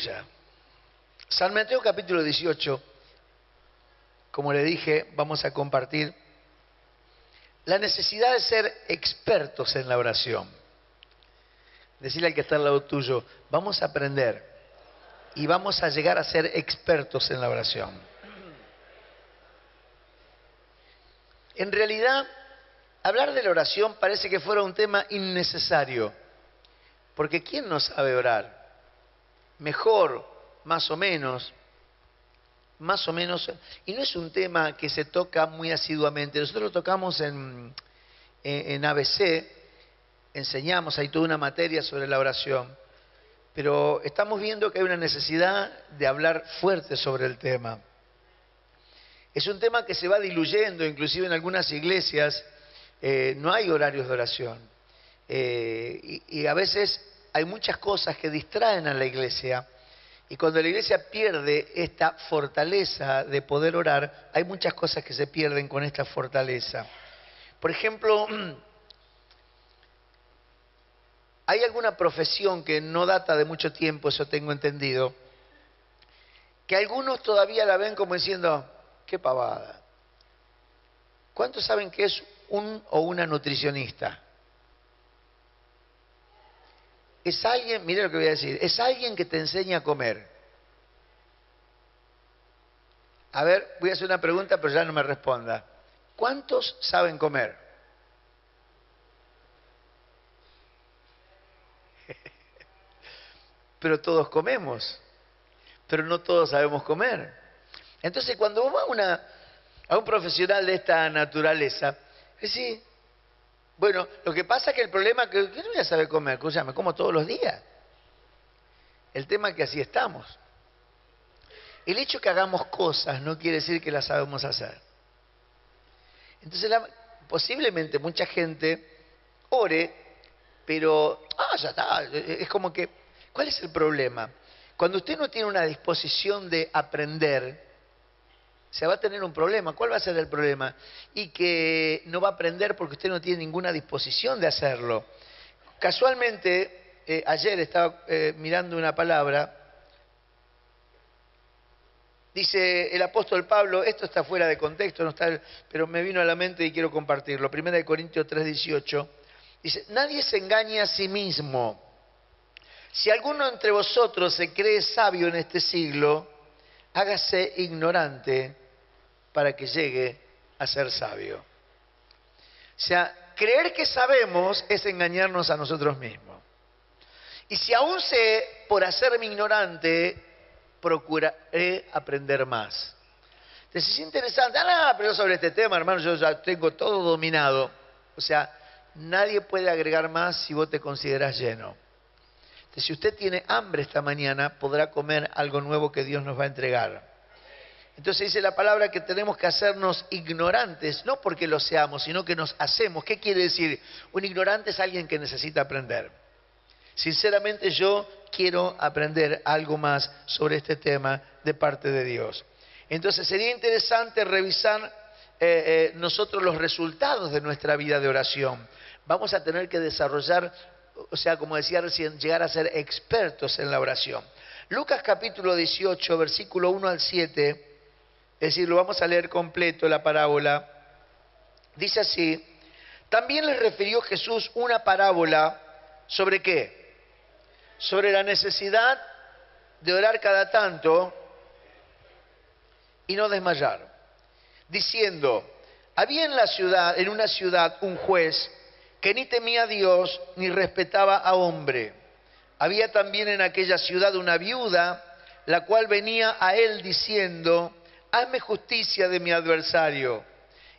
Aleluya. San Mateo capítulo 18, como le dije, vamos a compartir la necesidad de ser expertos en la oración. Decirle al que está al lado tuyo, vamos a aprender y vamos a llegar a ser expertos en la oración. En realidad, hablar de la oración parece que fuera un tema innecesario, porque ¿quién no sabe orar? Mejor, más o menos, y no es un tema que se toca muy asiduamente. Nosotros lo tocamos en ABC, enseñamos, hay toda una materia sobre la oración, pero estamos viendo que hay una necesidad de hablar fuerte sobre el tema. Es un tema que se va diluyendo, inclusive en algunas iglesias no hay horarios de oración, y a veces hay muchas cosas que distraen a la iglesia. Y cuando la iglesia pierde esta fortaleza de poder orar, hay muchas cosas que se pierden con esta fortaleza. Por ejemplo, hay alguna profesión que no data de mucho tiempo, eso tengo entendido, que algunos todavía la ven como diciendo, qué pavada. ¿Cuántos saben que es un o una nutricionista? Es alguien, mire lo que voy a decir, es alguien que te enseña a comer. A ver, voy a hacer una pregunta, pero ya no me responda. ¿Cuántos saben comer? Pero todos comemos, pero no todos sabemos comer. Entonces, cuando vos vas a un profesional de esta naturaleza, decís, bueno, lo que pasa es que el problema es que yo no voy a saber comer, me como todos los días. El tema es que así estamos. El hecho que hagamos cosas no quiere decir que las sabemos hacer. Entonces, posiblemente mucha gente ore, pero, ya está, es como que, ¿cuál es el problema? Cuando usted no tiene una disposición de aprender, se va a tener un problema. ¿Cuál va a ser el problema? Y que no va a aprender porque usted no tiene ninguna disposición de hacerlo. Casualmente, ayer estaba mirando una palabra, dice el apóstol Pablo, esto está fuera de contexto, no está, pero me vino a la mente y quiero compartirlo. 1 Corintios 3:18, dice, nadie se engaña a sí mismo. Si alguno entre vosotros se cree sabio en este siglo, hágase ignorante para que llegue a ser sabio. O sea, creer que sabemos es engañarnos a nosotros mismos. Y si aún sé, por hacerme ignorante, procuraré aprender más. Entonces es interesante, pero sobre este tema, hermano, yo ya tengo todo dominado. O sea, nadie puede agregar más si vos te considerás lleno. Entonces, si usted tiene hambre esta mañana, podrá comer algo nuevo que Dios nos va a entregar. Entonces dice la palabra que tenemos que hacernos ignorantes, no porque lo seamos, sino que nos hacemos. ¿Qué quiere decir? Un ignorante es alguien que necesita aprender. Sinceramente yo quiero aprender algo más sobre este tema de parte de Dios. Entonces sería interesante revisar nosotros los resultados de nuestra vida de oración. Vamos a tener que desarrollar, o sea, como decía recién, llegar a ser expertos en la oración. Lucas capítulo 18, versículo 1 al 7, es decir, lo vamos a leer completo la parábola. Dice así, también les refirió Jesús una parábola sobre ¿qué? Sobre la necesidad de orar cada tanto y no desmayar, diciendo, había en una ciudad un juez que ni temía a Dios ni respetaba a hombre. Había también en aquella ciudad una viuda, la cual venía a él diciendo, hazme justicia de mi adversario.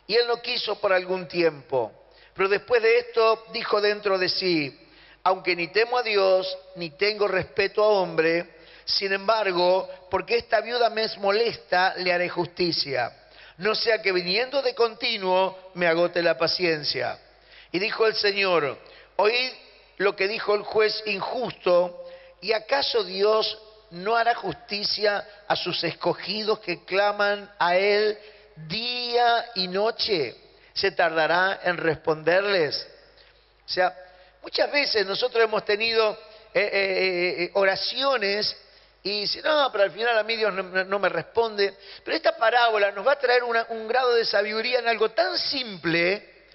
Y él no quiso por algún tiempo. Pero después de esto dijo dentro de sí, aunque ni temo a Dios, ni tengo respeto a hombre, sin embargo, porque esta viuda me es molesta, le haré justicia. No sea que viniendo de continuo me agote la paciencia. Y dijo el Señor, oíd lo que dijo el juez injusto, ¿y acaso Dios no hará justicia a sus escogidos que claman a Él día y noche? ¿Se tardará en responderles? O sea, muchas veces nosotros hemos tenido oraciones Y dice, no, pero al final a mí Dios no me responde. Pero esta parábola nos va a traer un grado de sabiduría en algo tan simple.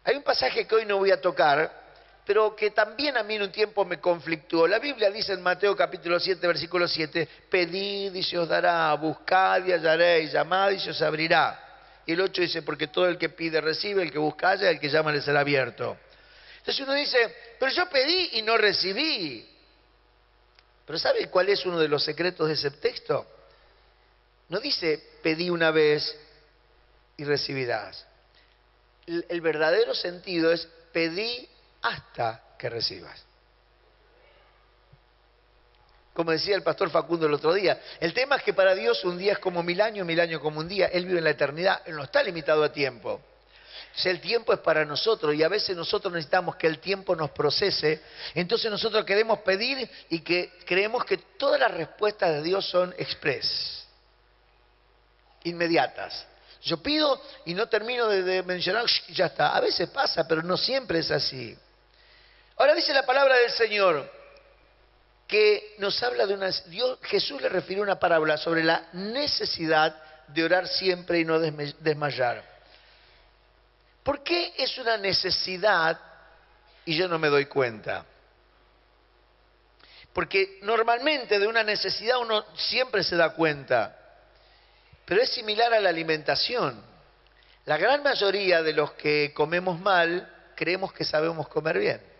Hay un pasaje que hoy no voy a tocar, pero que también a mí en un tiempo me conflictuó. La Biblia dice en Mateo capítulo 7, versículo 7, pedid y se os dará, buscad y hallaréis, llamad y se os abrirá. Y el 8 dice, porque todo el que pide recibe, el que busca halla, el que llama le será abierto. Entonces uno dice, pero yo pedí y no recibí. Pero ¿sabe cuál es uno de los secretos de ese texto? No dice, pedí una vez y recibirás. El verdadero sentido es, pedí hasta que recibas. Como decía el pastor Facundo el otro día, el tema es que para Dios un día es como 1000 años como un día. Él vive en la eternidad, Él no está limitado a tiempo. Entonces el tiempo es para nosotros y a veces nosotros necesitamos que el tiempo nos procese. Entonces nosotros queremos pedir y que creemos que todas las respuestas de Dios son express, inmediatas. Yo pido y no termino de mencionar, ya está. A veces pasa, pero no siempre es así. Ahora dice la palabra del Señor que nos habla de Jesús le refirió una parábola sobre la necesidad de orar siempre y no desmayar. ¿Por qué es una necesidad y yo no me doy cuenta? Porque normalmente de una necesidad uno siempre se da cuenta, pero es similar a la alimentación. La gran mayoría de los que comemos mal creemos que sabemos comer bien.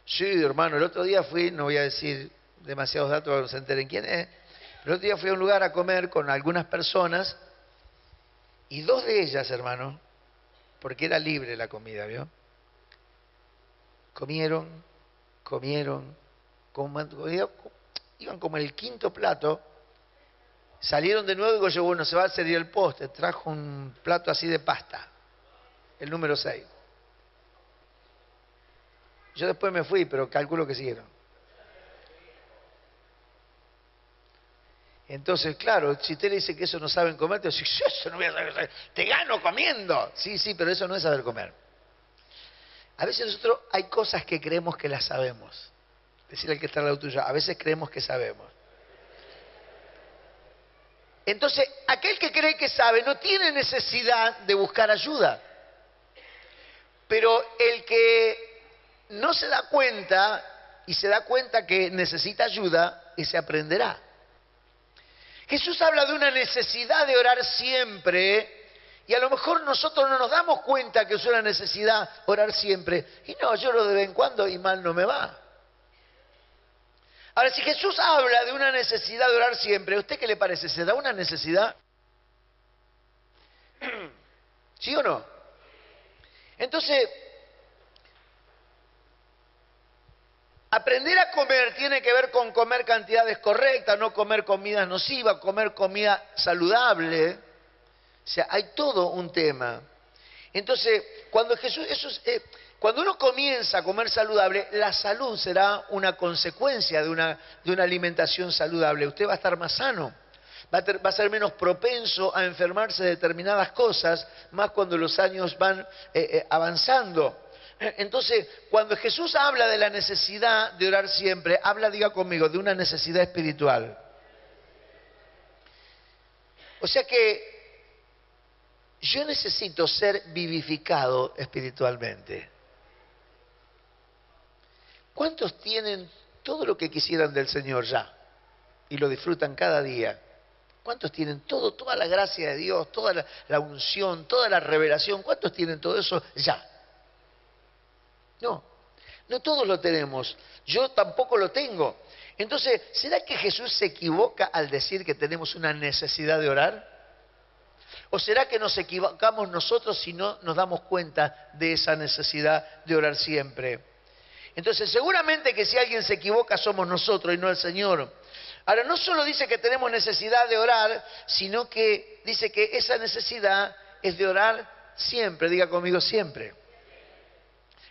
Sí, hermano, el otro día fui, no voy a decir demasiados datos para que no se enteren quién es, pero el otro día fui a un lugar a comer con algunas personas y 2 de ellas, hermano, porque era libre la comida, ¿vio? Comieron, iban como el 5.º plato, salieron de nuevo y digo yo, bueno, se va a servir el postre, trajo un plato así de pasta, el número 6. Yo después me fui, pero calculo que siguieron. Entonces, claro, si usted le dice que eso no saben comer, te dice, eso no voy a saber, te gano comiendo. Sí, pero eso no es saber comer. A veces nosotros hay cosas que creemos que las sabemos. Decirle al que está al lado tuyo, a veces creemos que sabemos. Entonces, aquel que cree que sabe no tiene necesidad de buscar ayuda. Pero el que no se da cuenta y se da cuenta que necesita ayuda, ese aprenderá. Jesús habla de una necesidad de orar siempre y a lo mejor nosotros no nos damos cuenta que es una necesidad orar siempre. Y no, yo oro de vez en cuando y mal no me va. Ahora, si Jesús habla de una necesidad de orar siempre, ¿a usted qué le parece? ¿Se da una necesidad? ¿Sí o no? Entonces, aprender a comer tiene que ver con comer cantidades correctas, no comer comidas nocivas, comer comida saludable. O sea, hay todo un tema. Entonces, cuando uno comienza a comer saludable, la salud será una consecuencia de una alimentación saludable. Usted va a estar más sano, va a ser menos propenso a enfermarse de determinadas cosas, más cuando los años van avanzando. Entonces, cuando Jesús habla de la necesidad de orar siempre, habla, diga conmigo, de una necesidad espiritual. O sea que yo necesito ser vivificado espiritualmente. ¿Cuántos tienen todo lo que quisieran del Señor ya y lo disfrutan cada día? ¿Cuántos tienen toda la gracia de Dios, toda la unción, toda la revelación? ¿Cuántos tienen todo eso ya? No todos lo tenemos. Yo tampoco lo tengo. Entonces, ¿será que Jesús se equivoca al decir que tenemos una necesidad de orar? ¿O será que nos equivocamos nosotros si no nos damos cuenta de esa necesidad de orar siempre? Entonces, seguramente que si alguien se equivoca somos nosotros y no el Señor. Ahora, no solo dice que tenemos necesidad de orar, sino que dice que esa necesidad es de orar siempre. Diga conmigo, siempre.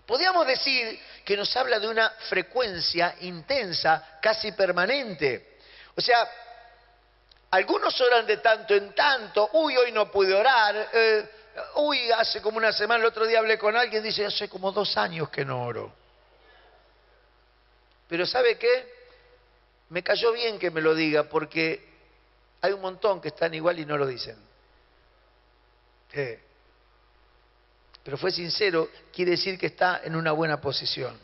Podríamos decir que nos habla de una frecuencia intensa, casi permanente. O sea, algunos oran de tanto en tanto, hoy no pude orar, hace como una semana, el otro día hablé con alguien, dice, hace como 2 años que no oro. Pero ¿sabe qué? Me cayó bien que me lo diga porque hay un montón que están igual y no lo dicen. Pero fue sincero, quiere decir que está en una buena posición.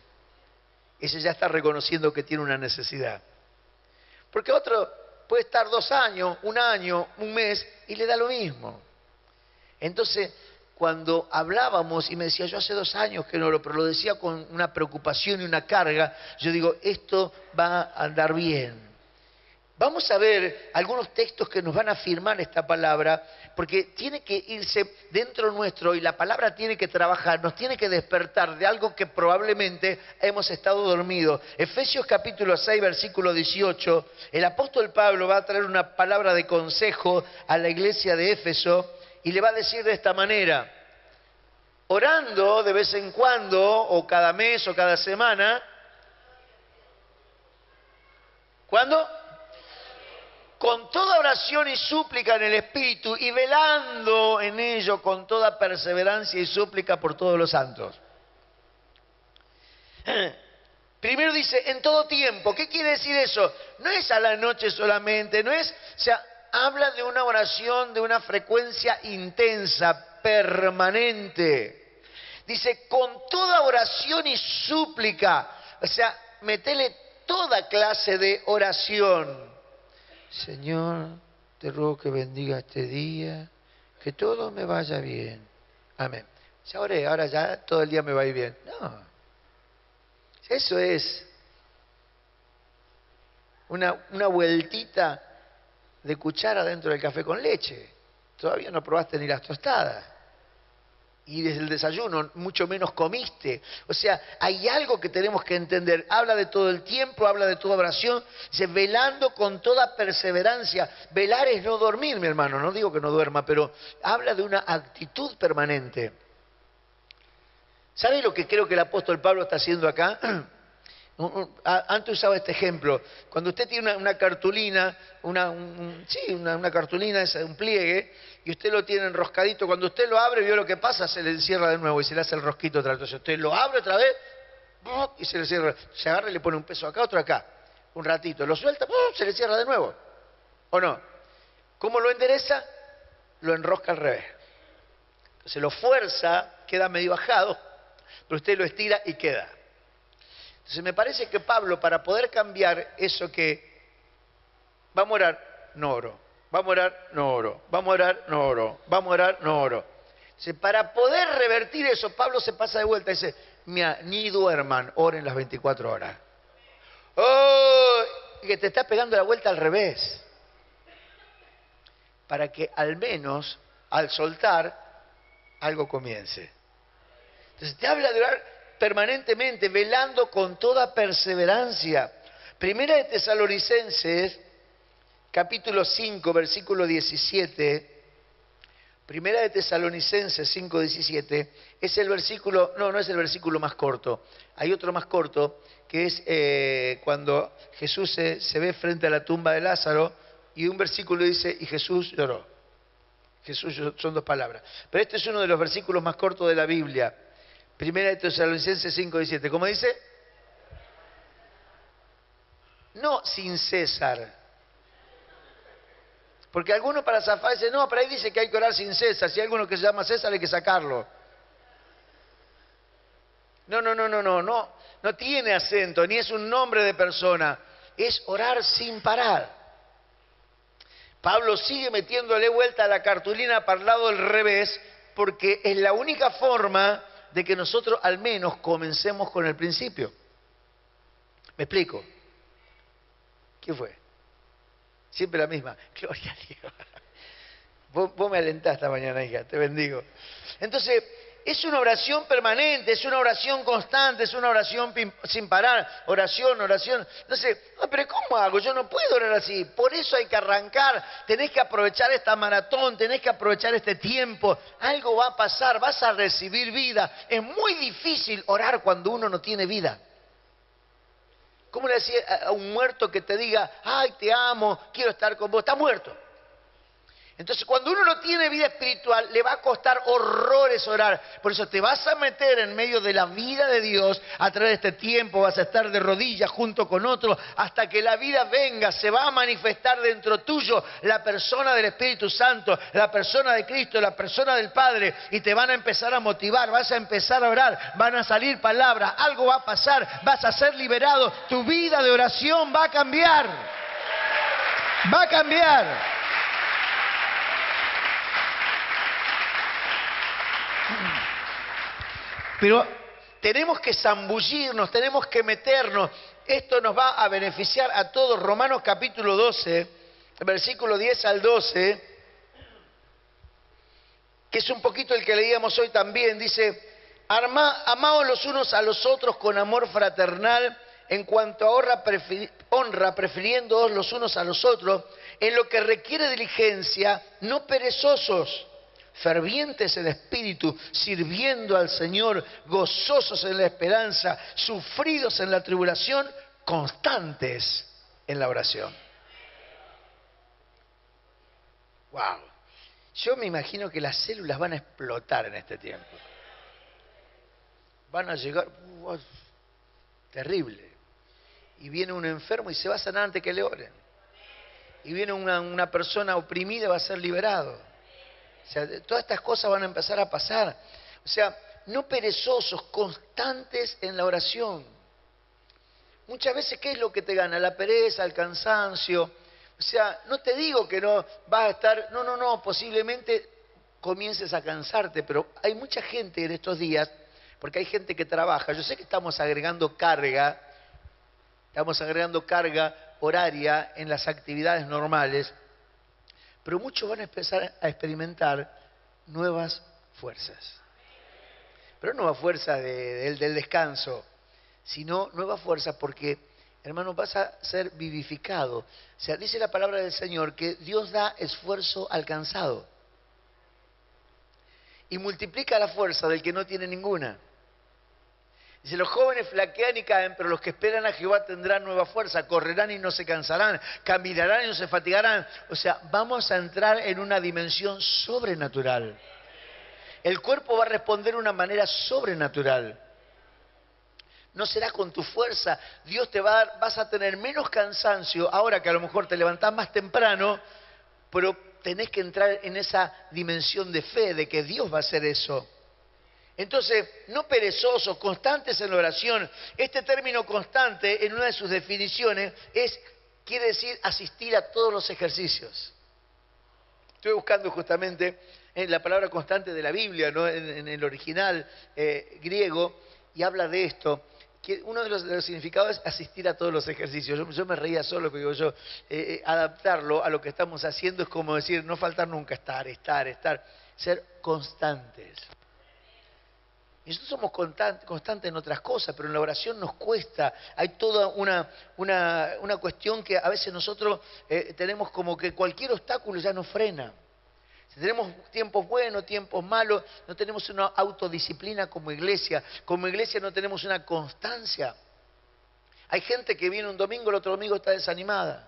Ese ya está reconociendo que tiene una necesidad. Porque otro puede estar 2 años, 1 año, 1 mes y le da lo mismo. Entonces, cuando hablábamos y me decía, yo hace 2 años que no oro, pero lo decía con una preocupación y una carga, yo digo, esto va a andar bien. Vamos a ver algunos textos que nos van a afirmar esta palabra, porque tiene que irse dentro nuestro y la palabra tiene que trabajar, nos tiene que despertar de algo que probablemente hemos estado dormidos. Efesios capítulo 6, versículo 18, el apóstol Pablo va a traer una palabra de consejo a la iglesia de Éfeso y le va a decir de esta manera, orando de vez en cuando, o cada mes o cada semana. ¿Cuándo? Con toda oración y súplica en el Espíritu y velando en ello con toda perseverancia y súplica por todos los santos. Primero dice, en todo tiempo. ¿Qué quiere decir eso? No es a la noche solamente, no es, o sea, habla de una oración de una frecuencia intensa, permanente. Dice, con toda oración y súplica. O sea, metele toda clase de oración. Señor, te ruego que bendiga este día, que todo me vaya bien. Amén. Ya oré, ahora ya todo el día me va a ir bien. No. Eso es una vueltita de cuchara dentro del café con leche. Todavía no probaste ni las tostadas. Y desde el desayuno mucho menos comiste. O sea, hay algo que tenemos que entender. Habla de todo el tiempo, habla de toda oración. Dice, velando con toda perseverancia. Velar es no dormir, mi hermano. No digo que no duerma, pero habla de una actitud permanente. ¿Sabe lo que creo que el apóstol Pablo está haciendo acá? Antes usaba este ejemplo. Cuando usted tiene una cartulina, una cartulina, es un pliegue, y usted lo tiene enroscadito, cuando usted lo abre, vio lo que pasa, se le encierra de nuevo y se le hace el rosquito otra vez. Entonces usted lo abre otra vez y se le cierra. Se agarra y le pone un peso acá, otro acá. Un ratito, lo suelta, se le cierra de nuevo. ¿O no? ¿Cómo lo endereza? Lo enrosca al revés. Entonces lo fuerza, queda medio bajado, pero usted lo estira y queda. Entonces me parece que Pablo, para poder cambiar eso que vamos a orar, no oro, vamos a orar, no oro, vamos a orar, no oro, vamos a orar, no oro. Entonces, para poder revertir eso, Pablo se pasa de vuelta y dice, mira, ni duerman, oren las 24 horas. ¡Oh! Y que te está pegando la vuelta al revés. Para que al menos, al soltar, algo comience. Entonces te habla de orar permanentemente, velando con toda perseverancia. Primera de Tesalonicenses, capítulo 5, versículo 17. Primera de Tesalonicenses 5, 17. Es el versículo, no es el versículo más corto. Hay otro más corto, que es cuando Jesús se ve frente a la tumba de Lázaro, y un versículo dice, y Jesús lloró. Jesús son 2 palabras. Pero este es uno de los versículos más cortos de la Biblia. Primera de Tesalonicenses 5, 17. ¿Cómo dice? No sin cesar. Porque algunos para zafar dicen, no, pero ahí dice que hay que orar sin cesar. Si hay alguno que se llama César hay que sacarlo. No tiene acento, ni es un nombre de persona. Es orar sin parar. Pablo sigue metiéndole vuelta a la cartulina para el lado del revés, porque es la única forma de que nosotros al menos comencemos con el principio. ¿Me explico? ¿Qué fue? Siempre la misma. Gloria a Dios. Vos me alentás esta mañana, hija, te bendigo. Entonces, es una oración permanente, es una oración constante, es una oración sin parar, oración. Entonces, pero ¿cómo hago? Yo no puedo orar así. Por eso hay que arrancar, tenés que aprovechar esta maratón, tenés que aprovechar este tiempo. Algo va a pasar, vas a recibir vida. Es muy difícil orar cuando uno no tiene vida. ¿Cómo le decía a un muerto que te diga, ay, te amo, quiero estar con vos? Está muerto. Entonces, cuando uno no tiene vida espiritual, le va a costar horrores orar. Por eso te vas a meter en medio de la vida de Dios a través de este tiempo, vas a estar de rodillas junto con otros, hasta que la vida venga, se va a manifestar dentro tuyo la persona del Espíritu Santo, la persona de Cristo, la persona del Padre, y te van a empezar a motivar, vas a empezar a orar, van a salir palabras, algo va a pasar, vas a ser liberado, tu vida de oración va a cambiar. Va a cambiar. Pero tenemos que zambullirnos, tenemos que meternos. Esto nos va a beneficiar a todos. Romanos capítulo 12, versículo 10 al 12, que es un poquito el que leíamos hoy también, dice: amaos los unos a los otros con amor fraternal, en cuanto a honra, prefiriéndoos los unos a los otros, en lo que requiere diligencia, no perezosos, fervientes en espíritu, sirviendo al Señor, gozosos en la esperanza, sufridos en la tribulación, constantes en la oración. Wow. Yo me imagino que las células van a explotar en este tiempo. Van a llegar, terrible. Y viene un enfermo y se va a sanar antes que le oren. Y viene una persona oprimida y va a ser liberado. O sea, todas estas cosas van a empezar a pasar. O sea, no perezosos, constantes en la oración. Muchas veces, ¿qué es lo que te gana? La pereza, el cansancio. O sea, no te digo que no vas a estar... No, posiblemente comiences a cansarte, pero hay mucha gente en estos días, porque hay gente que trabaja. Yo sé que estamos agregando carga horaria en las actividades normales, pero muchos van a empezar a experimentar nuevas fuerzas. Pero no nuevas fuerzas del descanso, sino nuevas fuerzas porque, hermano, vas a ser vivificado. O sea, dice la palabra del Señor que Dios da esfuerzo al cansado y multiplica la fuerza del que no tiene ninguna. Dice, los jóvenes flaquean y caen, pero los que esperan a Jehová tendrán nueva fuerza, correrán y no se cansarán, caminarán y no se fatigarán. O sea, vamos a entrar en una dimensión sobrenatural. El cuerpo va a responder de una manera sobrenatural. No será con tu fuerza. Dios te va a dar, vas a tener menos cansancio, ahora que a lo mejor te levantás más temprano, pero tenés que entrar en esa dimensión de fe, de que Dios va a hacer eso. Entonces, no perezosos, constantes en la oración. Este término constante, en una de sus definiciones, quiere decir asistir a todos los ejercicios. Estuve buscando justamente en la palabra constante de la Biblia, ¿no? en el original griego, y habla de esto. Que uno de los significados es asistir a todos los ejercicios. Yo me reía solo, porque digo adaptarlo a lo que estamos haciendo es como decir, no faltar nunca, estar, ser constantes. Y nosotros somos constantes en otras cosas, pero en la oración nos cuesta. Hay toda una cuestión que a veces nosotros tenemos como que cualquier obstáculo ya nos frena. Si tenemos tiempos buenos, tiempos malos, no tenemos una autodisciplina como iglesia. Como iglesia no tenemos una constancia. Hay gente que viene un domingo, el otro domingo está desanimada.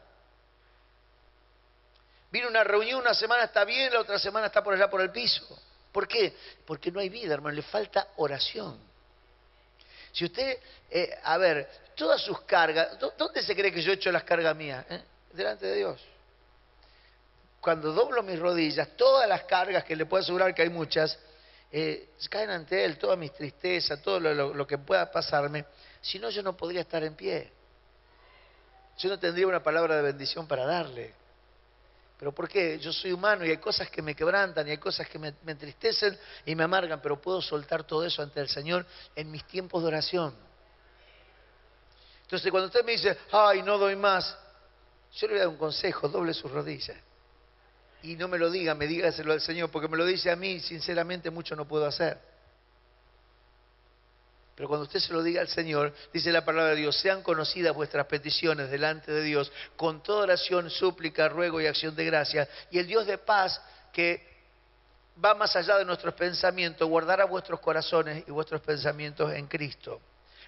Viene una reunión, una semana está bien, la otra semana está por allá por el piso. ¿Por qué? Porque no hay vida, hermano, le falta oración. Si usted, todas sus cargas, ¿dónde se cree que yo echo las cargas mías? Delante de Dios. Cuando doblo mis rodillas, todas las cargas, que le puedo asegurar que hay muchas, caen ante Él, todas mis tristezas, todo lo que pueda pasarme. Si no, yo no podría estar en pie. Yo no tendría una palabra de bendición para darle. ¿Pero por qué? Yo soy humano y hay cosas que me quebrantan y hay cosas que me entristecen y me amargan, pero puedo soltar todo eso ante el Señor en mis tiempos de oración. Entonces, cuando usted me dice, ay, no doy más, yo le voy a dar un consejo: doble sus rodillas. Y no me lo diga, dígaselo al Señor, porque me lo dice a mí, sinceramente mucho no puedo hacer. Pero cuando usted se lo diga al Señor, dice la palabra de Dios, sean conocidas vuestras peticiones delante de Dios, con toda oración, súplica, ruego y acción de gracia. Y el Dios de paz, que va más allá de nuestros pensamientos, guardará vuestros corazones y vuestros pensamientos en Cristo.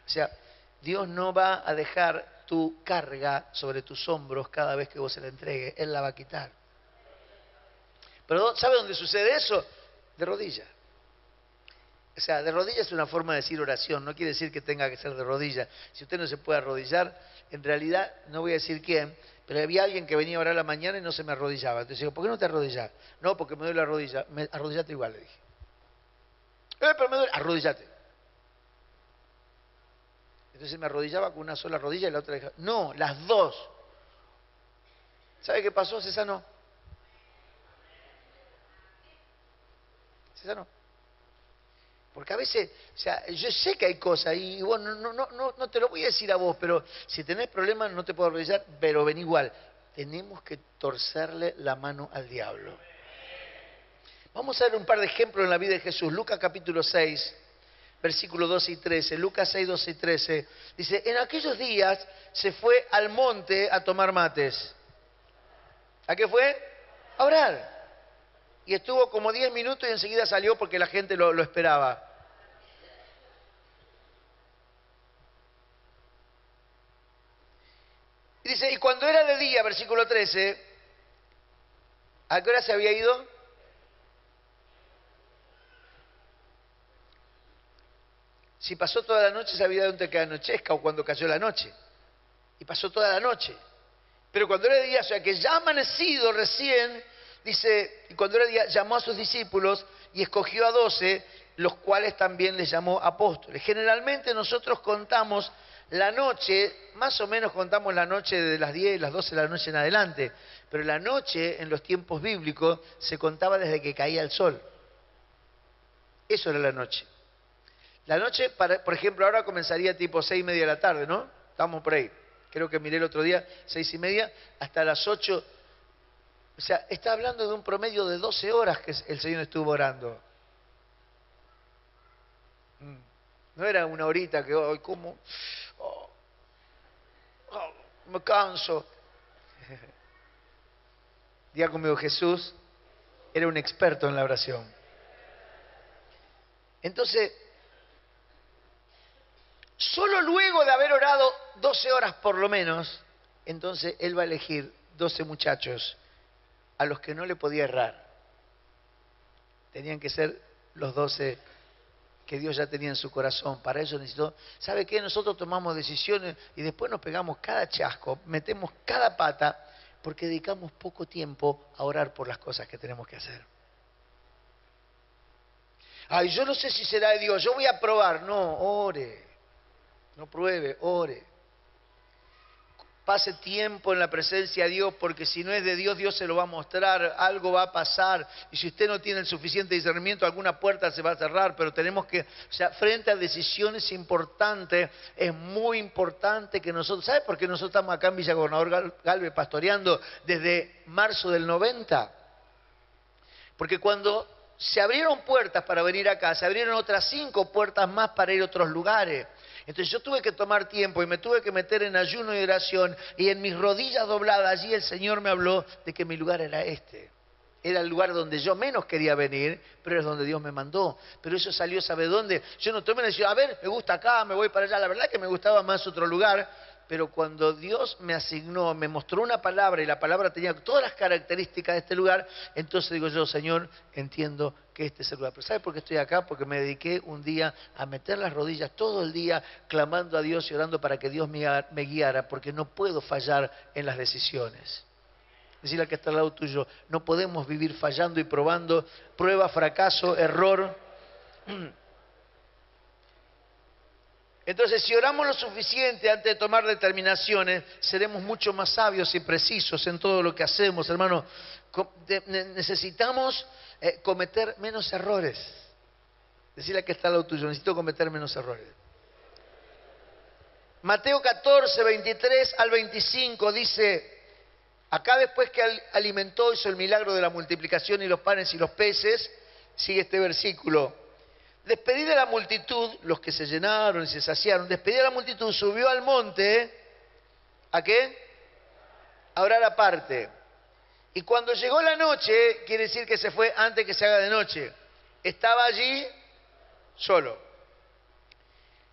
O sea, Dios no va a dejar tu carga sobre tus hombros cada vez que vos se la entregues. Él la va a quitar. Pero ¿sabe dónde sucede eso? De rodillas. O sea, de rodillas es una forma de decir oración, no quiere decir que tenga que ser de rodillas. Si usted no se puede arrodillar, en realidad, no voy a decir quién, pero había alguien que venía a orar a la mañana y no se me arrodillaba. Entonces digo, ¿por qué no te arrodillas? No, porque me duele la rodilla. Arrodillate igual, le dije. Pero me duele, arrodillate. Entonces me arrodillaba con una sola rodilla y la otra dejaba. No, las dos. ¿Sabe qué pasó? Se sanó. Se sanó. Porque a veces, o sea, yo sé que hay cosas y bueno, no te lo voy a decir a vos, pero si tenés problemas no te puedo arrodillar, pero ven igual. Tenemos que torcerle la mano al diablo. Vamos a ver un par de ejemplos en la vida de Jesús. Lucas capítulo 6, versículos 12 y 13. Lucas 6, 12 y 13. Dice, en aquellos días se fue al monte a tomar mates. ¿A qué fue? A orar. Y estuvo como 10 minutos y enseguida salió porque la gente lo esperaba. Y dice, y cuando era de día, versículo 13, ¿a qué hora se había ido? Si pasó toda la noche, se había ido antes que anochezca o cuando cayó la noche. Y pasó toda la noche. Pero cuando era de día, o sea que ya amanecido recién, dice, y cuando era de día, llamó a sus discípulos y escogió a 12, los cuales también les llamó apóstoles. Generalmente nosotros contamos la noche, más o menos contamos la noche de las 10, las 12 de la noche en adelante, pero la noche en los tiempos bíblicos se contaba desde que caía el sol. Eso era la noche. La noche, por ejemplo, ahora comenzaría tipo 6:30 de la tarde, ¿no? Estamos por ahí. Creo que miré el otro día, 6:30, hasta las 8. O sea, está hablando de un promedio de 12 horas que el Señor estuvo orando. No era una horita que hoy como... me canso. Diga conmigo, Jesús era un experto en la oración. Entonces, solo luego de haber orado 12 horas por lo menos, entonces Él va a elegir 12 muchachos a los que no le podía errar. Tenían que ser los 12 que Dios ya tenía en su corazón. Para eso necesitó... ¿Sabe qué? Nosotros tomamos decisiones y después nos pegamos cada chasco, metemos cada pata, porque dedicamos poco tiempo a orar por las cosas que tenemos que hacer. Ay, yo no sé si será de Dios, yo voy a probar. No, ore. No pruebe, ore. Pase tiempo en la presencia de Dios, porque si no es de Dios, Dios se lo va a mostrar, algo va a pasar. Y si usted no tiene el suficiente discernimiento, alguna puerta se va a cerrar, pero tenemos que, o sea, frente a decisiones importantes, es muy importante que nosotros, ¿sabe por qué nosotros estamos acá en Villa Gobernador Galvez pastoreando desde marzo del 90? Porque cuando se abrieron puertas para venir acá, se abrieron otras 5 puertas más para ir a otros lugares. Entonces yo tuve que tomar tiempo y me tuve que meter en ayuno y oración, y en mis rodillas dobladas allí el Señor me habló de que mi lugar era este. Era el lugar donde yo menos quería venir, pero es donde Dios me mandó. Pero eso salió, ¿sabe dónde? Yo no tomé la decisión, a ver, me gusta acá, me voy para allá. La verdad que me gustaba más otro lugar, pero cuando Dios me asignó, me mostró una palabra y la palabra tenía todas las características de este lugar, entonces digo yo, Señor, entiendo que este es el lugar. Pero ¿sabe por qué estoy acá? Porque me dediqué un día a meter las rodillas todo el día clamando a Dios y orando para que Dios me guiara, porque no puedo fallar en las decisiones. Decirle al que está al lado tuyo, no podemos vivir fallando y probando, prueba, fracaso, error. Entonces, si oramos lo suficiente antes de tomar determinaciones, seremos mucho más sabios y precisos en todo lo que hacemos, hermano. Necesitamos cometer menos errores. Decirle que está al lado tuyo, necesito cometer menos errores. Mateo 14, 23 al 25 dice, acá después que alimentó, hizo el milagro de la multiplicación y los panes y los peces, sigue este versículo. Despedida la multitud, los que se llenaron y se saciaron, despedida la multitud, subió al monte, ¿a qué? A orar aparte. Y cuando llegó la noche, quiere decir que se fue antes que se haga de noche, estaba allí solo.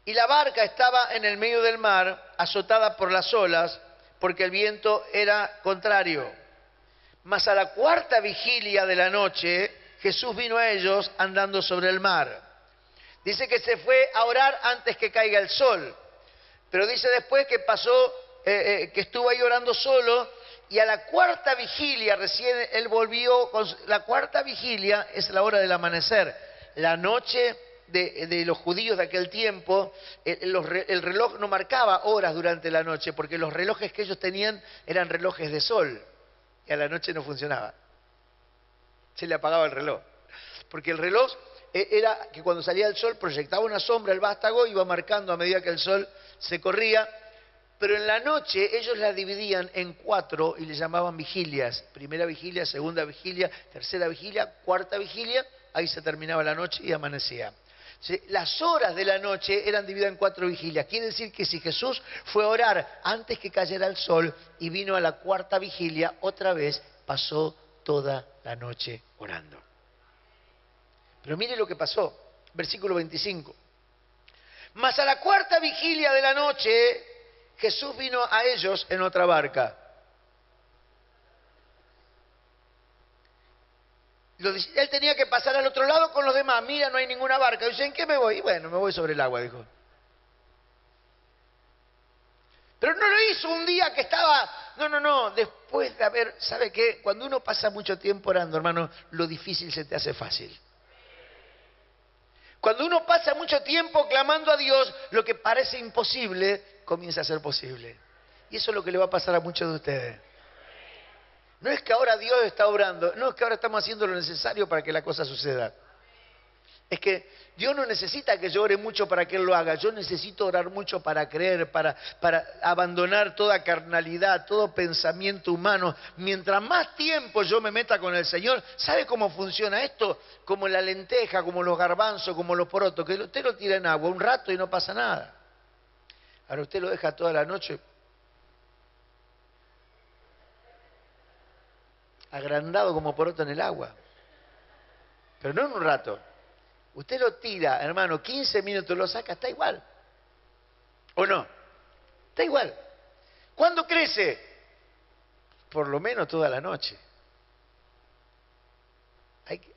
Y la barca estaba en el medio del mar, azotada por las olas, porque el viento era contrario. Mas a la cuarta vigilia de la noche, Jesús vino a ellos andando sobre el mar. Dice que se fue a orar antes que caiga el sol. Pero dice después que pasó, que estuvo ahí orando solo, y a la cuarta vigilia, recién él volvió, la cuarta vigilia es la hora del amanecer, la noche de los judíos de aquel tiempo. El reloj no marcaba horas durante la noche, porque los relojes que ellos tenían eran relojes de sol, y a la noche no funcionaba, se le apagaba el reloj, porque el reloj era que cuando salía el sol proyectaba una sombra, el vástago iba marcando a medida que el sol se corría, pero en la noche ellos la dividían en 4 y le llamaban vigilias. Primera vigilia, segunda vigilia, tercera vigilia, cuarta vigilia, ahí se terminaba la noche y amanecía. Las horas de la noche eran divididas en 4 vigilias. Quiere decir que si Jesús fue a orar antes que cayera el sol y vino a la cuarta vigilia, otra vez pasó toda la noche orando. Pero mire lo que pasó, versículo 25. Mas a la cuarta vigilia de la noche, Jesús vino a ellos en otra barca. Él tenía que pasar al otro lado con los demás. Mira, no hay ninguna barca. Dice, ¿en qué me voy? Y bueno, me voy sobre el agua, dijo. Pero no lo hizo un día que estaba... No. Después de haber... ¿Sabe qué? Cuando uno pasa mucho tiempo orando, hermano, lo difícil se te hace fácil. Cuando uno pasa mucho tiempo clamando a Dios, lo que parece imposible comienza a ser posible. Y eso es lo que le va a pasar a muchos de ustedes. No es que ahora Dios está obrando, no es que ahora estamos haciendo lo necesario para que la cosa suceda. Es que Dios no necesita que yo ore mucho para que Él lo haga. Yo necesito orar mucho para creer, para abandonar toda carnalidad, todo pensamiento humano. Mientras más tiempo yo me meta con el Señor, ¿sabe cómo funciona esto? Como la lenteja, como los garbanzos, como los porotos, que usted lo tira en agua un rato y no pasa nada. Ahora usted lo deja toda la noche agrandado como poroto en el agua. Pero no en un rato. Usted lo tira, hermano, 15 minutos, lo saca, está igual. ¿O no? Está igual. ¿Cuándo crece? Por lo menos toda la noche.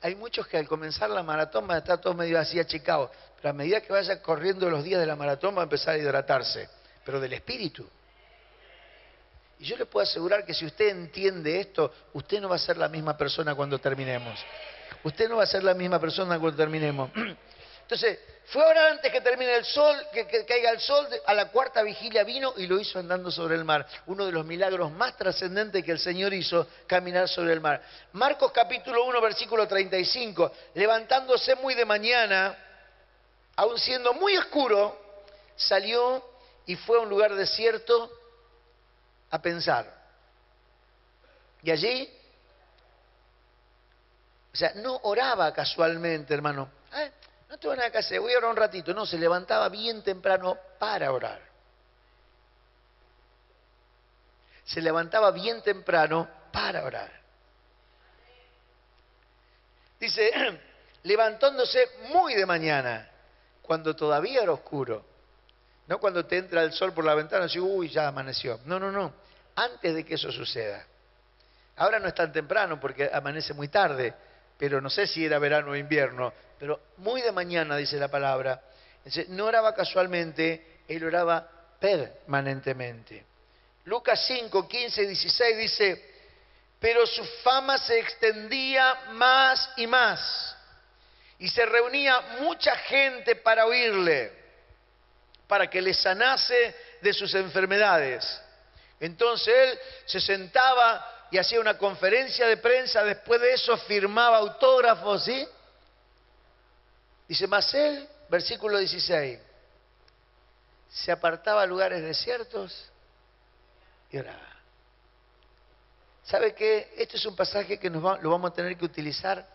Hay muchos que al comenzar la maratón van a estar todos medio así achicados, pero a medida que vaya corriendo los días de la maratón va a empezar a hidratarse, pero del espíritu. Y yo le puedo asegurar que si usted entiende esto, usted no va a ser la misma persona cuando terminemos. Usted no va a ser la misma persona cuando terminemos. Entonces, fue a orar antes que termine el sol, que caiga el sol, a la cuarta vigilia vino y lo hizo andando sobre el mar. Uno de los milagros más trascendentes que el Señor hizo, caminar sobre el mar. Marcos capítulo 1, versículo 35, levantándose muy de mañana, aun siendo muy oscuro, salió y fue a un lugar desierto a pensar. Y allí, o sea, no oraba casualmente, hermano. No tengo nada que hacer, voy a orar un ratito. No, se levantaba bien temprano para orar. Se levantaba bien temprano para orar. Dice, levantándose muy de mañana, cuando todavía era oscuro. No cuando te entra el sol por la ventana y dices, uy, ya amaneció. No. Antes de que eso suceda. Ahora no es tan temprano porque amanece muy tarde, pero no sé si era verano o invierno, pero muy de mañana, dice la palabra. Entonces, no oraba casualmente, él oraba permanentemente. Lucas 5, 15 y 16 dice, pero su fama se extendía más y más, y se reunía mucha gente para oírle, para que le sanase de sus enfermedades. Entonces él se sentaba y hacía una conferencia de prensa, después de eso firmaba autógrafos, ¿sí? Dice, mas él, versículo 16, se apartaba a lugares desiertos y oraba. ¿Sabe qué? Este es un pasaje que lo vamos a tener que utilizar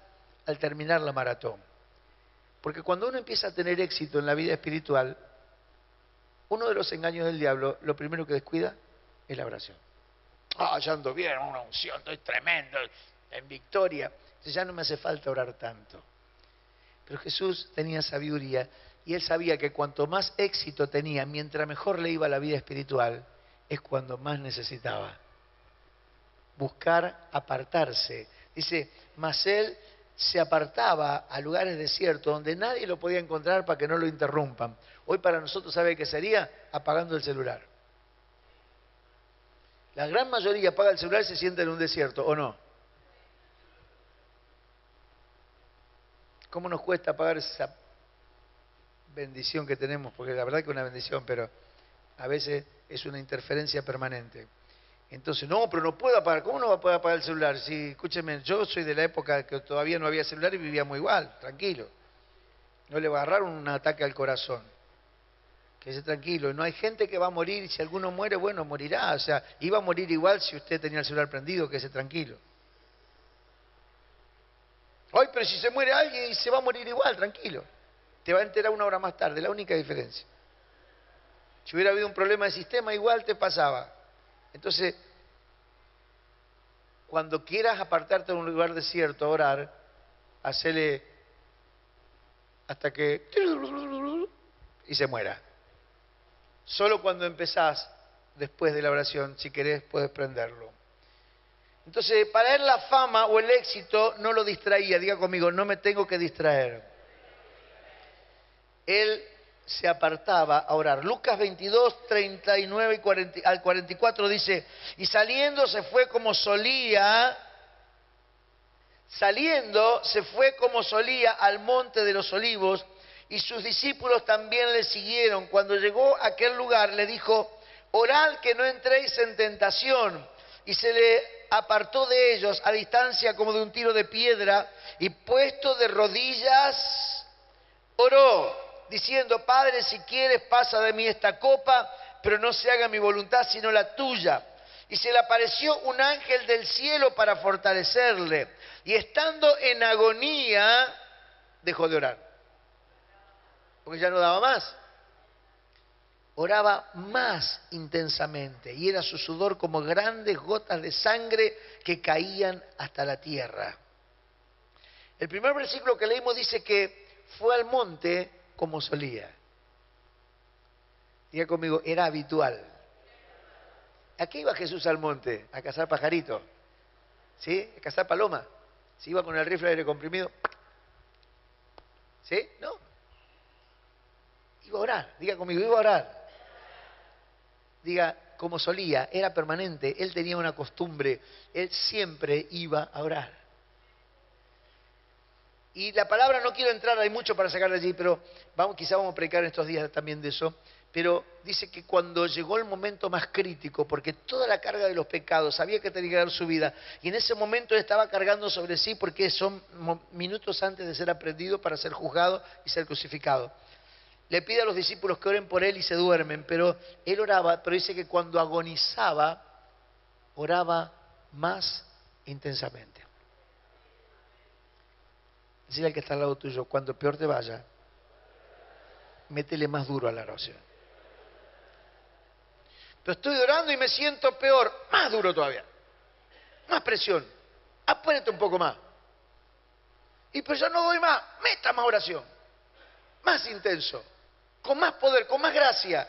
al terminar la maratón. Porque cuando uno empieza a tener éxito en la vida espiritual, uno de los engaños del diablo, lo primero que descuida es la oración. Ya ando bien, una unción, estoy tremendo, en victoria. Entonces ya no me hace falta orar tanto. Pero Jesús tenía sabiduría y él sabía que cuanto más éxito tenía, mientras mejor le iba la vida espiritual, es cuando más necesitaba buscar apartarse. Dice, mas él se apartaba a lugares desiertos donde nadie lo podía encontrar para que no lo interrumpan. Hoy para nosotros, ¿sabe qué sería? Apagando el celular. La gran mayoría apaga el celular y se sienta en un desierto, ¿o no? ¿Cómo nos cuesta apagar esa bendición que tenemos? Porque la verdad que es una bendición, pero a veces es una interferencia permanente. Entonces, no, pero no puedo apagar. ¿Cómo no va a poder apagar el celular? Sí, escúcheme, yo soy de la época que todavía no había celular y vivíamos igual, tranquilo. No le va a agarrar un ataque al corazón. Quédese tranquilo. No hay gente que va a morir y si alguno muere, bueno, morirá. O sea, iba a morir igual si usted tenía el celular prendido, quédese tranquilo. Ay, pero si se muere alguien y se va a morir igual, tranquilo. Te va a enterar una hora más tarde, la única diferencia. Si hubiera habido un problema de sistema, igual te pasaba. Entonces, cuando quieras apartarte de un lugar desierto a orar, hacele hasta que y se muera. Solo cuando empezás, después de la oración, si querés, puedes prenderlo. Entonces, para él la fama o el éxito no lo distraía. Diga conmigo, no me tengo que distraer. Él se apartaba a orar. Lucas 22, 39 al 44 dice, y saliendo se fue como solía al monte de los olivos, y sus discípulos también le siguieron. Cuando llegó a aquel lugar le dijo, orad que no entréis en tentación. Y se le apartó de ellos a distancia como de un tiro de piedra, y puesto de rodillas oró, diciendo, Padre, si quieres pasa de mí esta copa, pero no se haga mi voluntad sino la tuya. Y se le apareció un ángel del cielo para fortalecerle, y estando en agonía dejó de orar, porque ya no daba más. Oraba más intensamente y era su sudor como grandes gotas de sangre que caían hasta la tierra. El primer versículo que leímos dice que fue al monte como solía. Diga conmigo, era habitual. ¿A qué iba Jesús al monte? A cazar pajaritos, ¿sí? A cazar paloma. ¿Sí? Iba con el rifle de aire comprimido. ¿Sí? No. Iba a orar. Diga conmigo, iba a orar. Diga, como solía, era permanente. Él tenía una costumbre. Él siempre iba a orar. Y la palabra, no quiero entrar, hay mucho para sacar de allí, pero quizá vamos a predicar en estos días también de eso. Pero dice que cuando llegó el momento más crítico, porque toda la carga de los pecados, sabía que tenía que dar su vida, y en ese momento él estaba cargando sobre sí, porque son minutos antes de ser aprendido para ser juzgado y ser crucificado. Le pide a los discípulos que oren por él y se duermen, pero él oraba, pero dice que cuando agonizaba, oraba más intensamente. Decirle al que está al lado tuyo, cuando peor te vaya, métele más duro a la oración. Pero estoy orando y me siento peor, más duro todavía, más presión, aprieta un poco más. Y pues yo no doy más, meta más oración, más intenso, con más poder, con más gracia.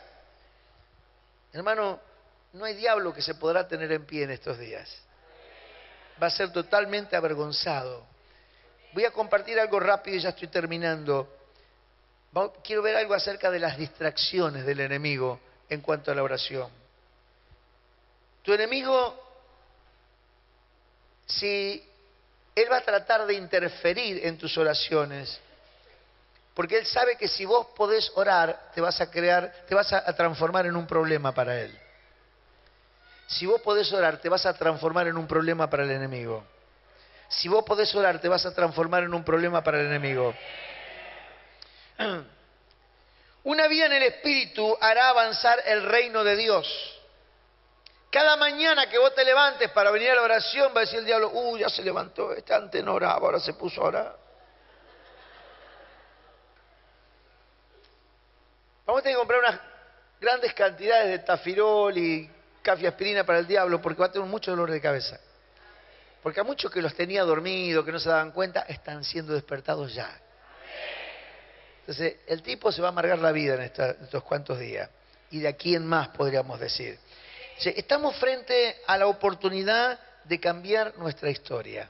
Hermano, no hay diablo que se podrá tener en pie en estos días. Va a ser totalmente avergonzado. Voy a compartir algo rápido y ya estoy terminando. Quiero ver algo acerca de las distracciones del enemigo en cuanto a la oración. Tu enemigo, si él va a tratar de interferir en tus oraciones, porque él sabe que si vos podés orar, te vas a transformar en un problema para él. Si vos podés orar, te vas a transformar en un problema para el enemigo. Si vos podés orar, te vas a transformar en un problema para el enemigo. Una vida en el Espíritu hará avanzar el reino de Dios. Cada mañana que vos te levantes para venir a la oración, va a decir el diablo, ya se levantó, antes no oraba, ahora se puso a orar. Vamos a tener que comprar unas grandes cantidades de tafirol y cafiaspirina para el diablo, porque va a tener mucho dolor de cabeza. Porque a muchos que los tenía dormidos, que no se daban cuenta, están siendo despertados ya. Entonces, el tipo se va a amargar la vida en estos cuantos días. Y de aquí en más, podríamos decir. Estamos frente a la oportunidad de cambiar nuestra historia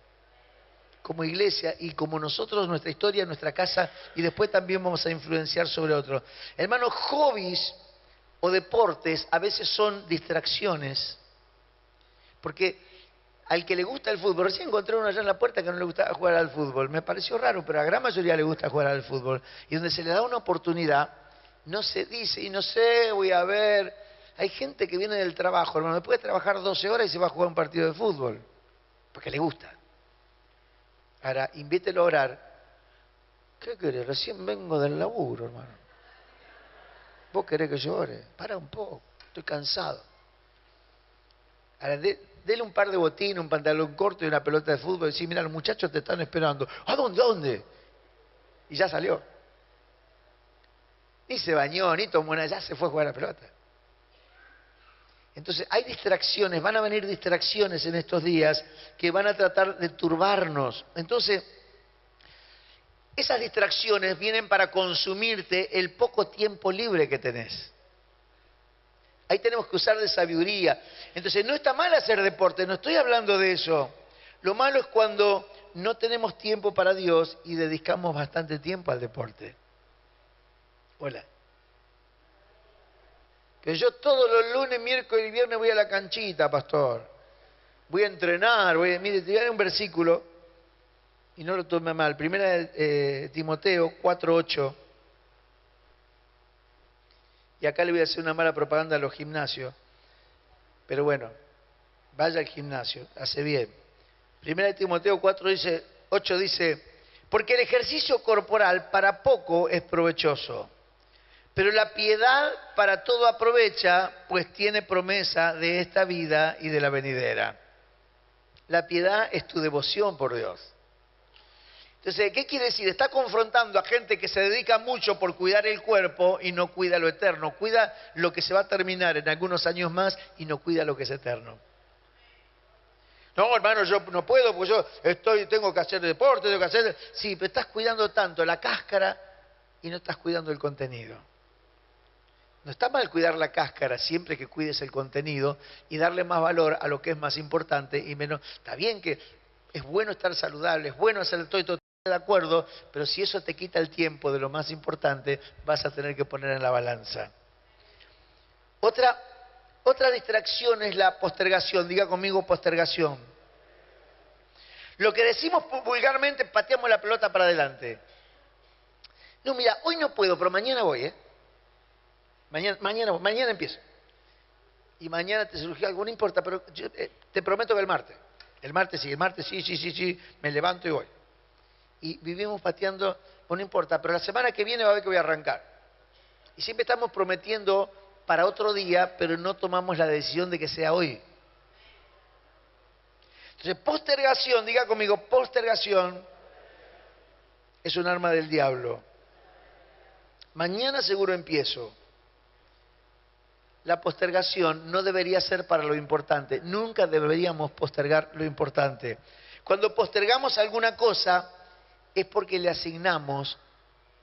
como iglesia y como nosotros, nuestra historia, nuestra casa, y después también vamos a influenciar sobre otros. Hermanos, hobbies o deportes a veces son distracciones, porque al que le gusta el fútbol, recién encontré uno allá en la puerta que no le gustaba jugar al fútbol, me pareció raro, pero a la gran mayoría le gusta jugar al fútbol, y donde se le da una oportunidad, no se dice, y no sé, voy a ver, hay gente que viene del trabajo, hermano, puede trabajar 12 horas y se va a jugar un partido de fútbol, porque le gusta. Ahora, invítelo a orar. ¿Qué querés? Recién vengo del laburo, hermano. ¿Vos querés que yo ore? Para un poco, estoy cansado. Ahora, dele un par de botines, un pantalón corto y una pelota de fútbol y decir, mira, los muchachos te están esperando. ¿A dónde? ¿A dónde? Y ya salió. Ni se bañó, ni tomó nada, ya se fue a jugar a la pelota. Entonces, hay distracciones, van a venir distracciones en estos días que van a tratar de turbarnos. Entonces, esas distracciones vienen para consumirte el poco tiempo libre que tenés. Ahí tenemos que usar de sabiduría. Entonces, no está mal hacer deporte, no estoy hablando de eso. Lo malo es cuando no tenemos tiempo para Dios y dedicamos bastante tiempo al deporte. Hola. Que yo todos los lunes, miércoles y viernes voy a la canchita, pastor. Voy a entrenar, mire, te voy a dar un versículo, y no lo tome mal. Primera de Timoteo 4:8. Y acá le voy a hacer una mala propaganda a los gimnasios. Pero bueno, vaya al gimnasio, hace bien. Primera de Timoteo 4:8 dice, porque el ejercicio corporal para poco es provechoso, pero la piedad para todo aprovecha, pues tiene promesa de esta vida y de la venidera. La piedad es tu devoción por Dios. Entonces, ¿qué quiere decir? Está confrontando a gente que se dedica mucho por cuidar el cuerpo y no cuida lo eterno. Cuida lo que se va a terminar en algunos años más y no cuida lo que es eterno. No, hermano, yo no puedo porque yo tengo que hacer deporte, tengo que hacer... Sí, pero estás cuidando tanto la cáscara y no estás cuidando el contenido. No está mal cuidar la cáscara siempre que cuides el contenido y darle más valor a lo que es más importante y menos... Está bien que es bueno estar saludable, es bueno hacer todo totalmente de acuerdo, pero si eso te quita el tiempo de lo más importante, vas a tener que poner en la balanza. Otra distracción es la postergación. Diga conmigo postergación. Lo que decimos vulgarmente, pateamos la pelota para adelante. No, mira, hoy no puedo, pero mañana voy, ¿eh? Mañana empiezo. Y mañana te surgió algo, no importa, pero yo, te prometo que el martes sí, me levanto y voy. Y vivimos pateando, no importa, pero la semana que viene va a ver que voy a arrancar. Y siempre estamos prometiendo para otro día, pero no tomamos la decisión de que sea hoy. Entonces, postergación, diga conmigo, postergación es un arma del diablo. Mañana seguro empiezo. La postergación no debería ser para lo importante. Nunca deberíamos postergar lo importante. Cuando postergamos alguna cosa es porque le asignamos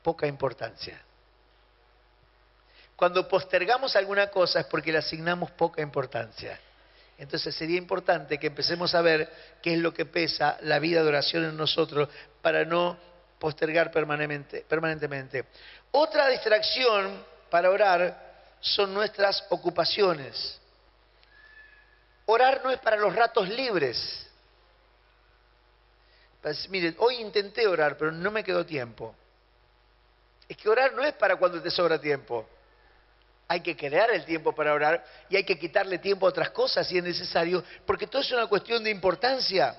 poca importancia. Cuando postergamos alguna cosa es porque le asignamos poca importancia. Entonces sería importante que empecemos a ver qué es lo que pesa la vida de oración en nosotros para no postergar permanentemente. Otra distracción para orar son nuestras ocupaciones. Orar no es para los ratos libres. Pues, miren, hoy intenté orar, pero no me quedó tiempo. Es que orar no es para cuando te sobra tiempo. Hay que crear el tiempo para orar y hay que quitarle tiempo a otras cosas si es necesario, porque todo es una cuestión de importancia.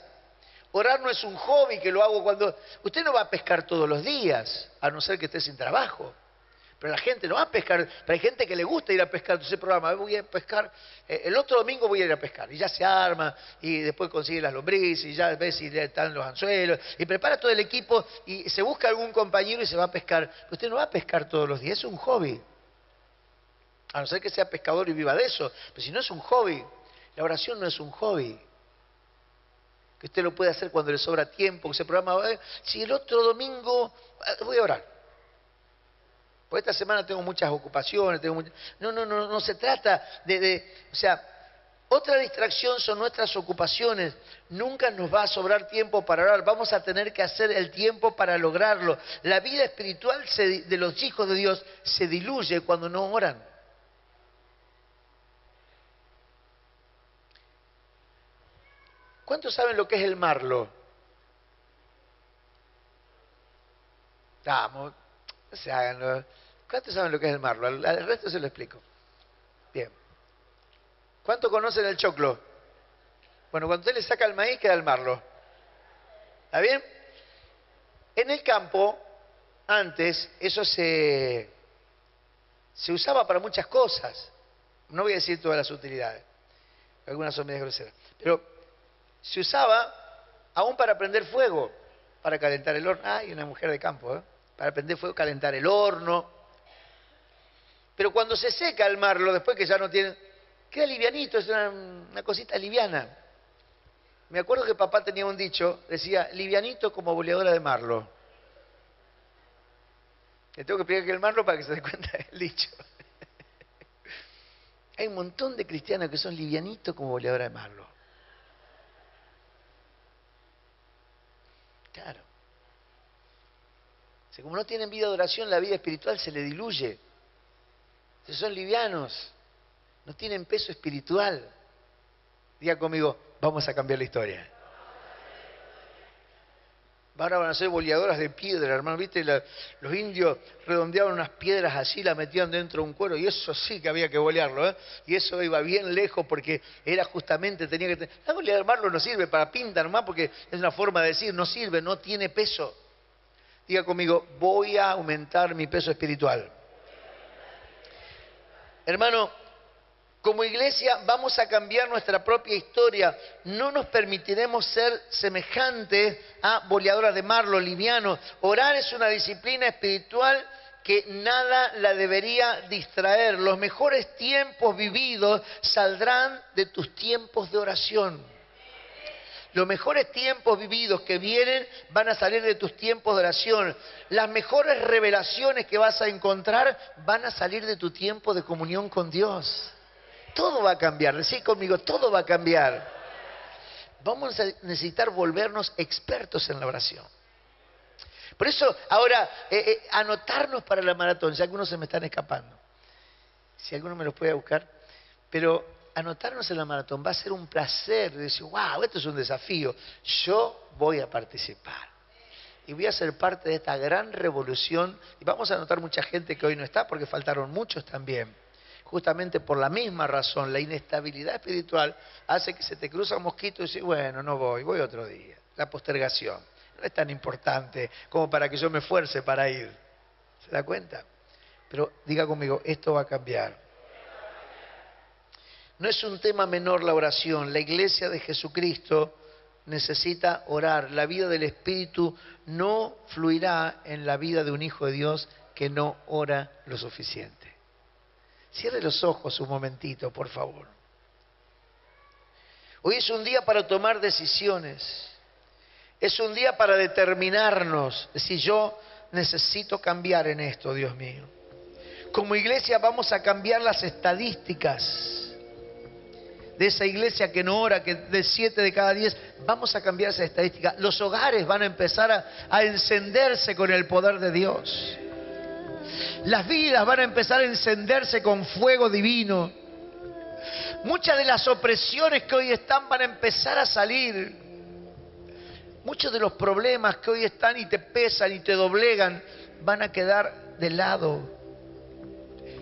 Orar no es un hobby que lo hago cuando... Usted no va a pescar todos los días, a no ser que esté sin trabajo. Pero la gente no va a pescar, pero hay gente que le gusta ir a pescar. Entonces programa, voy a pescar, el otro domingo voy a ir a pescar. Y ya se arma, y después consigue las lombrices, y ya ve si están los anzuelos, y prepara todo el equipo, y se busca algún compañero y se va a pescar. Pero usted no va a pescar todos los días, es un hobby. A no ser que sea pescador y viva de eso. Pero si no es un hobby, la oración no es un hobby. Que usted lo puede hacer cuando le sobra tiempo, que se programa, si el otro domingo voy a orar. Porque esta semana tengo muchas ocupaciones, no se trata o sea, Otra distracción son nuestras ocupaciones. Nunca nos va a sobrar tiempo para orar. Vamos a tener que hacer el tiempo para lograrlo. La vida espiritual de los hijos de Dios se diluye cuando no oran. ¿Cuántos saben lo que es el marlo? Vamos, no se hagan. ¿Cuántos saben lo que es el marlo? Al resto se lo explico. Bien. ¿Cuántos conocen el choclo? Bueno, cuando usted le saca el maíz, queda el marlo. ¿Está bien? En el campo, antes, eso se usaba para muchas cosas. No voy a decir todas las utilidades. Algunas son medias groseras. Pero se usaba aún para prender fuego, para calentar el horno. Ay, una mujer de campo, ¿eh? Para prender fuego, calentar el horno. Pero cuando se seca el marlo, después que ya no tiene... queda livianito, es una cosita liviana. Me acuerdo que papá tenía un dicho, decía, livianito como boleadora de marlo. Le tengo que explicar que el marlo para que se dé cuenta del dicho. Hay un montón de cristianos que son livianitos como boleadora de marlo. Claro. O sea, como no tienen vida de oración, la vida espiritual se le diluye. Entonces son livianos. No tienen peso espiritual. Diga conmigo, vamos a cambiar la historia. Ahora van a ser boleadoras de piedra, hermano. ¿Viste? Los indios redondeaban unas piedras así, las metían dentro de un cuero, y eso sí que había que bolearlo, ¿eh? Y eso iba bien lejos porque era justamente, tenía que... La bolea de marlo no sirve para pintar nomás porque es una forma de decir, no sirve, no tiene peso. Diga conmigo, voy a aumentar mi peso espiritual. Hermano, como iglesia vamos a cambiar nuestra propia historia. No nos permitiremos ser semejantes a boleadoras de marlo, livianos. Orar es una disciplina espiritual que nada la debería distraer. Los mejores tiempos vividos saldrán de tus tiempos de oración. Los mejores tiempos vividos que vienen van a salir de tus tiempos de oración. Las mejores revelaciones que vas a encontrar van a salir de tu tiempo de comunión con Dios. Todo va a cambiar, decí conmigo, todo va a cambiar. Vamos a necesitar volvernos expertos en la oración. Por eso, ahora, anotarnos para la maratón, ya algunos se me están escapando. Si alguno me los puede buscar. Pero anotarnos en la maratón va a ser un placer, de decir, wow, esto es un desafío. Yo voy a participar. Y voy a ser parte de esta gran revolución. Y vamos a anotar mucha gente que hoy no está, porque faltaron muchos también. Justamente por la misma razón, la inestabilidad espiritual hace que se te cruza un mosquito y dices, bueno, no voy otro día. La postergación no es tan importante como para que yo me esfuerce para ir. ¿Se da cuenta? Pero diga conmigo, esto va a cambiar. No es un tema menor la oración. La iglesia de Jesucristo necesita orar. La vida del Espíritu no fluirá en la vida de un hijo de Dios que no ora lo suficiente. Cierre los ojos un momentito, por favor. Hoy es un día para tomar decisiones. Es un día para determinarnos. Si yo necesito cambiar en esto, Dios mío. Como iglesia vamos a cambiar las estadísticas de esa iglesia que no ora, que de 7 de cada 10, vamos a cambiar esa estadística. Los hogares van a empezar a encenderse con el poder de Dios. Las vidas van a empezar a encenderse con fuego divino. Muchas de las opresiones que hoy están van a empezar a salir. Muchos de los problemas que hoy están y te pesan y te doblegan van a quedar de lado.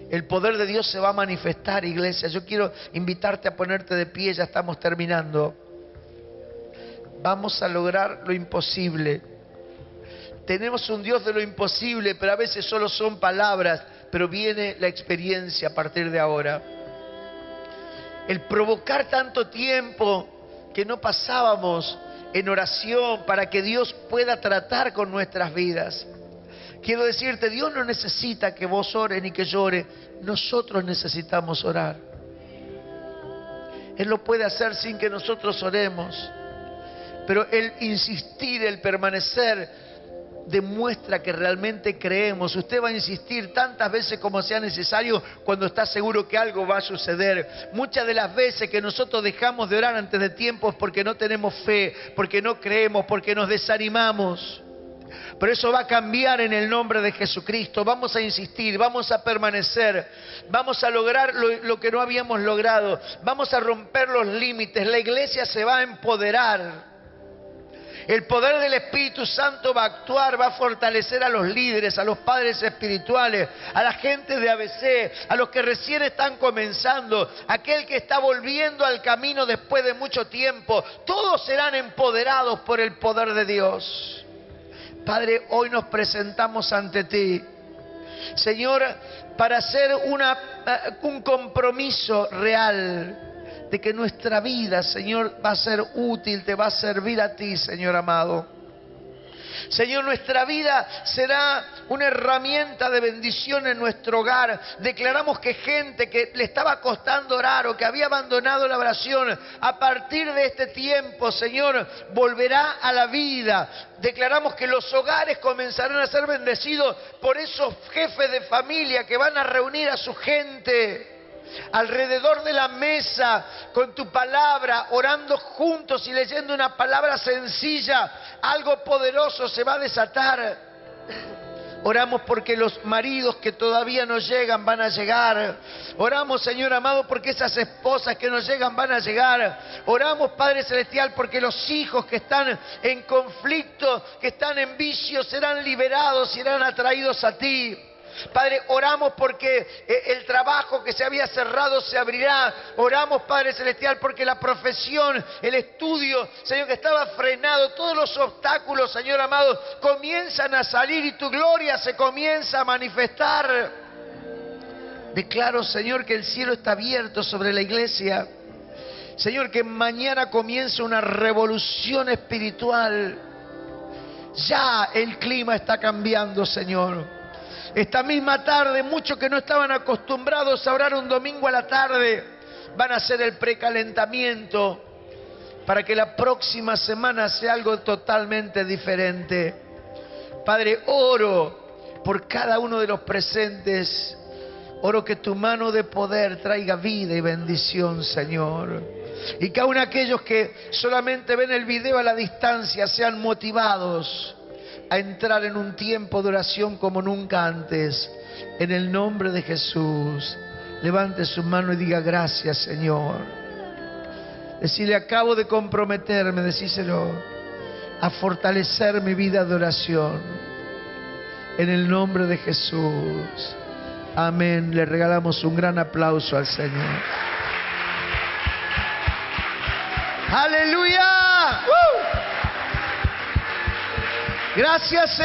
El poder de Dios se va a manifestar, iglesia. Yo quiero invitarte a ponerte de pie, ya estamos terminando. Vamos a lograr lo imposible. Tenemos un Dios de lo imposible, pero a veces solo son palabras, pero viene la experiencia a partir de ahora. El provocar tanto tiempo que no pasábamos en oración para que Dios pueda tratar con nuestras vidas. Quiero decirte, Dios no necesita que vos ores ni que llore, nosotros necesitamos orar. Él lo puede hacer sin que nosotros oremos, pero el insistir, el permanecer, demuestra que realmente creemos. Usted va a insistir tantas veces como sea necesario cuando está seguro que algo va a suceder. Muchas de las veces que nosotros dejamos de orar antes de tiempo es porque no tenemos fe, porque no creemos, porque nos desanimamos. Pero eso va a cambiar en el nombre de Jesucristo. Vamos a insistir, vamos a permanecer, vamos a lograr lo que no habíamos logrado, vamos a romper los límites. La iglesia se va a empoderar. El poder del Espíritu Santo va a actuar, va a fortalecer a los líderes, a los padres espirituales, a la gente de ABC, a los que recién están comenzando, aquel que está volviendo al camino después de mucho tiempo. Todos serán empoderados por el poder de Dios. Padre, hoy nos presentamos ante ti, Señor, para hacer un compromiso real de que nuestra vida, Señor, va a ser útil, te va a servir a ti, Señor amado. Señor, nuestra vida será una herramienta de bendición en nuestro hogar. Declaramos que gente que le estaba costando orar o que había abandonado la oración, a partir de este tiempo, Señor, volverá a la vida. Declaramos que los hogares comenzarán a ser bendecidos por esos jefes de familia que van a reunir a su gente alrededor de la mesa con tu palabra, orando juntos y leyendo una palabra sencilla. Algo poderoso se va a desatar. Oramos porque los maridos que todavía no llegan van a llegar. Oramos, Señor amado, porque esas esposas que no llegan van a llegar. Oramos, Padre Celestial, porque los hijos que están en conflicto, que están en vicio, serán liberados y serán atraídos a ti. Padre, oramos porque el trabajo que se había cerrado se abrirá. Oramos, Padre Celestial, porque la profesión, el estudio, Señor, que estaba frenado, todos los obstáculos, Señor amado, comienzan a salir y tu gloria se comienza a manifestar. Declaro, Señor, que el cielo está abierto sobre la iglesia. Señor, que mañana comienza una revolución espiritual. Ya el clima está cambiando, Señor. Esta misma tarde, muchos que no estaban acostumbrados a orar un domingo a la tarde, van a hacer el precalentamiento para que la próxima semana sea algo totalmente diferente. Padre, oro por cada uno de los presentes. Oro que tu mano de poder traiga vida y bendición, Señor. Y que aún aquellos que solamente ven el video a la distancia sean motivados a entrar en un tiempo de oración como nunca antes. En el nombre de Jesús, levante su mano y diga: gracias, Señor. Decirle: acabo de comprometerme, decíselo, a fortalecer mi vida de oración. En el nombre de Jesús. Amén. Le regalamos un gran aplauso al Señor. ¡Aleluya! Gracias, Señor.